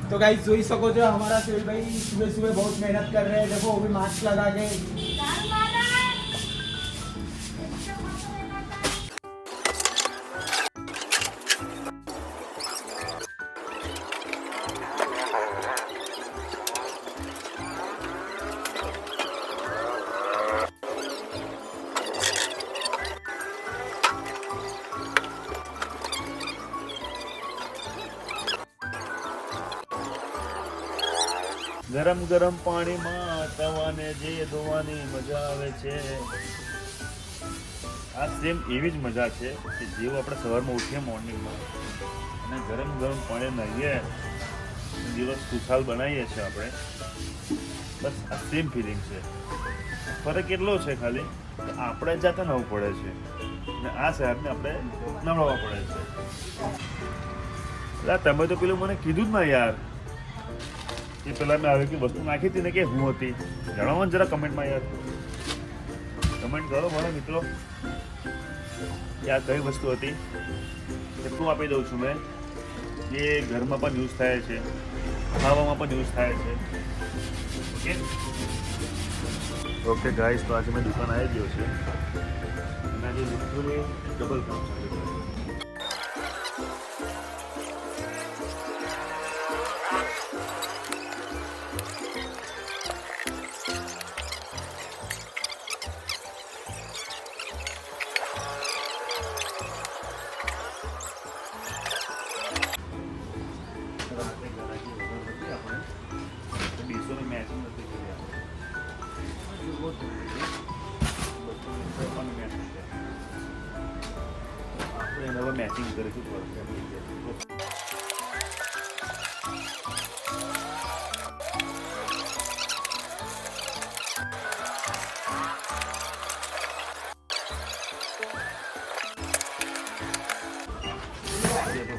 तो गाइस જોઈ શકો છો हमारा सोहेल भाई सुबह सुबह बहुत मेहनत कर रहे हैं। देखो वो भी मास्क लगा के। ગરમ ગરમ પાણીમાં તવાને જે ધોવાની મજા આવે છે આ સેમ એવી જ મજા છે કે જેવું આપણે સવારમાં ઉઠીએ મોર્નિંગમાં અને ગરમ ગરમ પાણી નાહીએ દિવસ ખુશાલ બનાવીએ છીએ આપણે બસ આ સેમ ફિલિંગ છે ફરક એટલો છે ખાલી આપણે જાતે નવું પડે છે અને આ શહેરને આપણે નવડાવવા પડે છે તમે તો પેલું મને કીધું જ ના યાર એ પેલા મેં આવી વસ્તુ નાખી હતી ને કે હું હતી જણાવો ને જરા કમેન્ટમાં યાર કમેન્ટ કરો મારા મિત્રો કે આ કઈ વસ્તુ હતી એટલું આપી દઉં છું મેં એ ઘરમાં પણ યુઝ થાય છે ખાવામાં પણ યુઝ થાય છે ઓકે ઓકે ગાઈસ તો આજે મેં દુકાન આવી ગયો છે અને આજે લિટરલી ડબલ કામ ચાલે છે मैचिंग કરીશું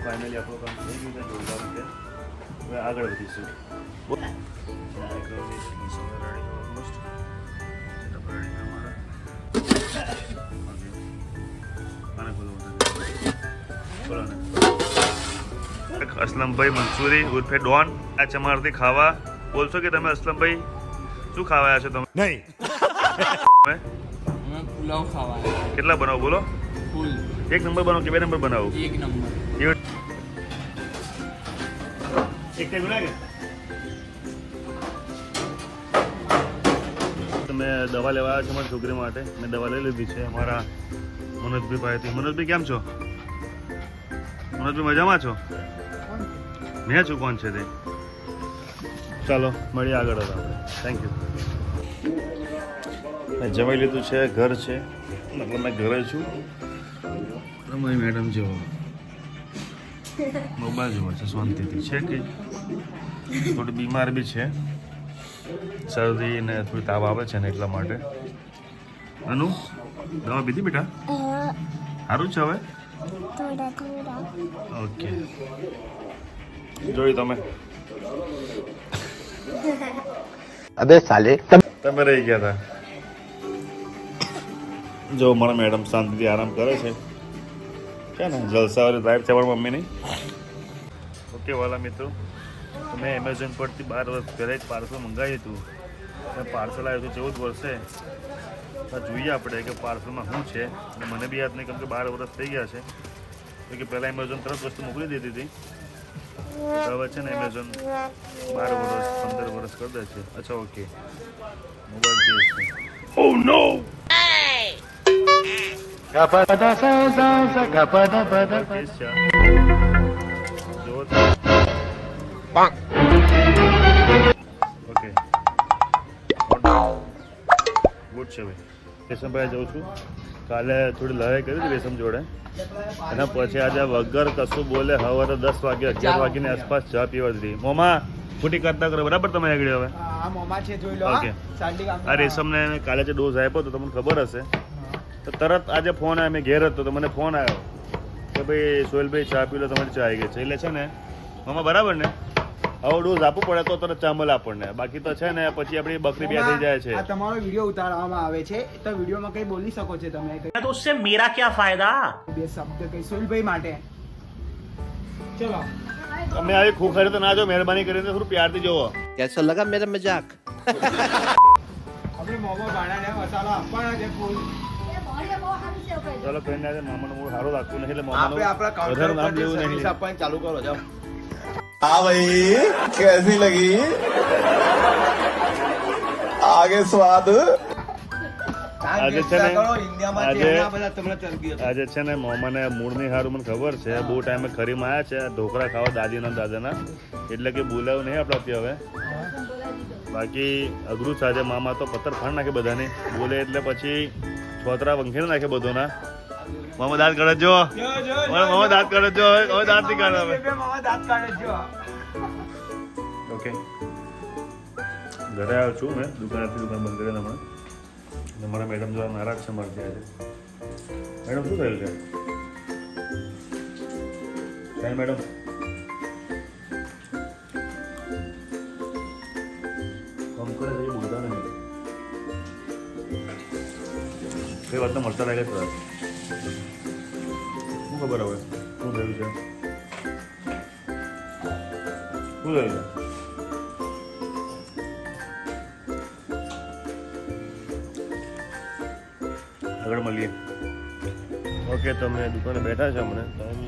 ફાઇનલી આપણું કામ થઈ ગયું છે જોરદાર રીતે હવે આગળ વધીશું असलमભાઈ મંસૂરી ઉર્ફે ડોન આ ચમારથી ખાવા બોલશો કે તમે असलमભાઈ શું ખાવા આવ્યા છો તમે નહીં પુલાવ ખાવા કેટલા બનાવો બોલો ફૂલ એક નંબર બનાવો કે બે નંબર બનાવો એક નંબર એક ટાઈમ લાગે તમે દવા લેવા આવ્યા છો મારી છોકરી માટે મેં દવા લઈ લીધી છે અમારા મનોજભાઈ પાસેથી મનોજભાઈ કેમ છો મનોજભાઈ મજામાં છો મેં છું કોણ છે તે ચાલો મળીએ આગળ આપણે થેન્ક યુ મેં જમાઈ લીધું છે ઘર છે મતલબ મેં ઘરે છું તમારી મેડમ જેવો મોબાઈલ જોવો છે શાંતિથી છે કે થોડી બીમાર બી છે શરદી ને થોડી તાવ આવે છે ને એટલા માટે અનુ દવા પીધી બેટા સારું છે હવે ઓકે જોયું તમે અબે સાલે તમે રહી ગયા હતા જો મારા મેડમ શાંતિથી આરામ કરે છે क्या ना जलसा वाली लाइफ છે મારી મમ્મીની ઓકે વાલા મિત્રો મેં એમેઝોન પરથી 12 વર્ષ પહેલાં જ પાર્સલ મંગાવ્યું હતું અને પાર્સલ આવ્યું હતું 14 વર્ષે તો જોઈએ આપણે કે પાર્સલમાં શું છે અને મને બી યાદ નહીં કેમ કે 12 વર્ષ થઈ ગયા છે તો કે પહેલાં એમેઝોન તરત વસ્તુ મોકલી દીધી હતી હવે છે ને એમેઝોન 12 વર્ષ 15 વર્ષ કરી દે છે અચ્છા ઓકે મોબાઈલ કેસ છે ઓ નો ઓકે ગુડ છે ભાઈ રેશમભાઈ જાઉં છું કાલે થોડી લડાઈ કરી હતી રેશમ જોડે એના પછી આજે વગર કશું બોલે સવારે 10 વાગે 11 વાગ્યાની આસપાસ ચા પીવા દીધી મોમા ખોટી કરતા કરો બરાબર તમે આગળ હવે આ મોમા છે જોઈ લો ઓકે આ રેશમને કાલે જે ડોઝ આપ્યો તો તમને ખબર હશે તો તરત આજે ફોન આવ્યો મેં ઘેર હતો તો મને ફોન આવ્યો કે ભાઈ સોહેલભાઈ ચા પી લો તમારી ચા આવી ગઈ છે એટલે છે ને મામા બરાબર ને હવે ડોઝ આપવું પડે તો તરત ચા મળે આપણને બાકી તો છે ને પછી આપણી બકરી બે થઈ જાય છે આ તમારો વિડિયો ઉતારવામાં આવે છે તો વિડિયોમાં કઈ બોલી શકો છો તમે तो उससे मेरा क्या फायदा બે શબ્દ કઈ સોહેલભાઈ માટે ચલો તમે આવી ખુખારી તો ના જો, મહેરબાની કરીને થોડું પ્યારથી જોવો. कैसा लगा मेरा मजाक? આપણે મોમો બાણાને મસાલો આપવાના છે ફૂલ. ચાલો કહીને આજે મામાનું મૂળ સારું લાગતું નથી એટલે આપણે આપણા કાઉન્ટર વધારે નામ પર લેવું સર્વિસ નહીં. આપવાનું ચાલુ કરો જાઓ. हाँ भाई कैसी लगी आगे स्वाद આજે છે ને, ઇન્ડિયામાં આજે- છે બધા તમને ચરબી હશે. આજે છે ને મોમાને મૂળની હારું મને ખબર છે. બહુ ટાઈમે ખરીમાં આવ્યા છે ઢોકળા ખાવા દાદીના દાદાના, એટલે કે બોલાવું નહીં આપણાથી હવે. બાકી અઘરું છે આજે. મામા તો પથ્થર ફાડ નાખે બધાને બોલે એટલે પછી છોતરા વંખેડ નાખે બધોના. મામા દાંત કાઢે જો, જો, જો, જો, મામા દાંત કાઢે જો, હવે દાંત નહીં કાઢે હવે. બે મામા દાંત કાઢે છે. ઓકે, ઘરે આવ્યો છું મેં દુકાનેથી. દુકાન બંધ કરીને હમણાં. અને મારા મેડમ જોવા નારાજ છે મારથી આજે. મેડમ શું થયું છે? કાંઈ મેડમ? કામ કરે છે એ બોલતા નહીં. કઈ વાતના મળતા લાગે છે? શું ખબર હવે શું થયું છે? શું થયું છે? આગળ મળીએ. ઓકે, તો અમે દુકાને બેઠા છે. અમને ટાઈમ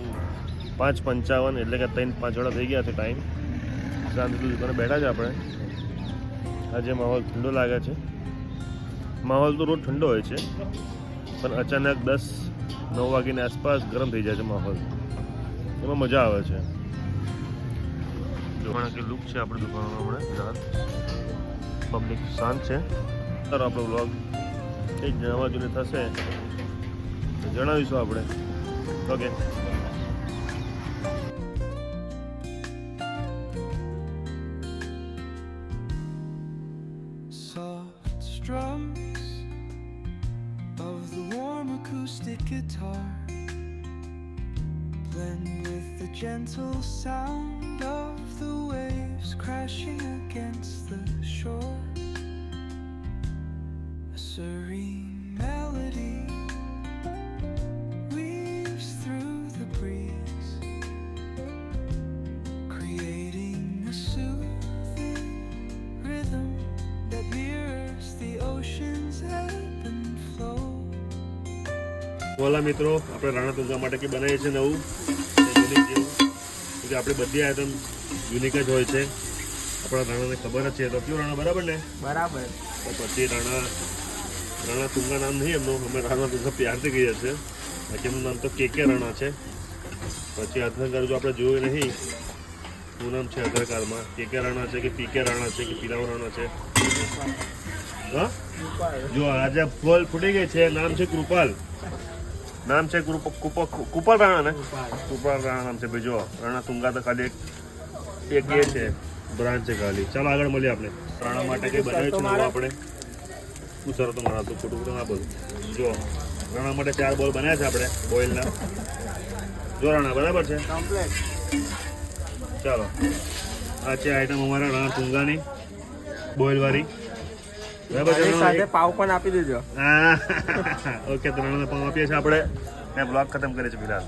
5:55 એટલે કે 3-5 વાળા થઈ ગયા છે ટાઈમ. શાંતિથી દુકાને બેઠા છે આપણે. આજે માહોલ ઠંડો લાગે છે. માહોલ તો રોજ ઠંડો હોય છે, પણ અચાનક 10-9 વાગ્યાની આસપાસ ગરમ થઈ જાય છે માહોલ. એમાં મજા આવે છે. જોવાના કે લુક છે આપણી દુકાનનો હમણાં રાત. પબ્લિક શાંત છે. સર આપણો વ્લોગ કંઈક જણાવવા જૂની થશે તો જણાવીશું આપણે. Okay, Soft strums of the warm acoustic guitar blend with the gentle sound of the waves crashing against the shore. A serene melody weaves through the breeze, creating a soothing rhythm that mirrors the ocean's ebb and flow. ઓલા મિત્રો, આપણે રાણા તુંગા માટે કે બનાવીએ છીએ નવું unique જેવું. કે આપણે બધી આઈટમ યુનિક જ હોય છે. આપણા રાણાને ખબર જ છે. તો કયું રાણા બરાબર ને? બરાબર. તો પછી રાણા તુંગા નામ નહીં એમનું. અમે રાણા તુંગા પ્યારથી કહીએ છીએ. બાકી એમનું નામ તો કે રાણા છે. પછી આધાર કાર્ડ જો આપણે જોયું નહીં શું નામ છે આધાર કાર્ડમાં, કે રાણા છે કે પીકે રાણા છે કે પીરાવ રાણા છે. હા, જો આજે ફોલ ફૂટી ગઈ છે. નામ છે કૃપાલ. નામ છે કૃપાલ રાણા ને? કૃપાલ રાણા નામ છે ભાઈ. જો રાણા તુંગા તો ખાલી એક એ છે બ્રાન્ચ છે ખાલી. ચાલો આગળ મળીએ આપણે. રાણા માટે કઈ બનાવ્યું છે નવું આપણે? શું સર તો મારા તો ખોટું તો ના બોલું. જો રાણા માટે 4 બોલ બનાવ્યા છે આપણે બોઇલના. જો રાણા બરાબર છે કમ્પ્લીટ. ચાલો, આ છે આઈટમ અમારા રાણા તુંગાની બોઇલવાળી. બરાબર છે? સાથે પાવ પણ આપી દેજો. હા, ઓકે. તો રાણાના પાઉં આપીએ છીએ આપણે. મેં બ્લોગ ખતમ કરે છે ફિલહાલ.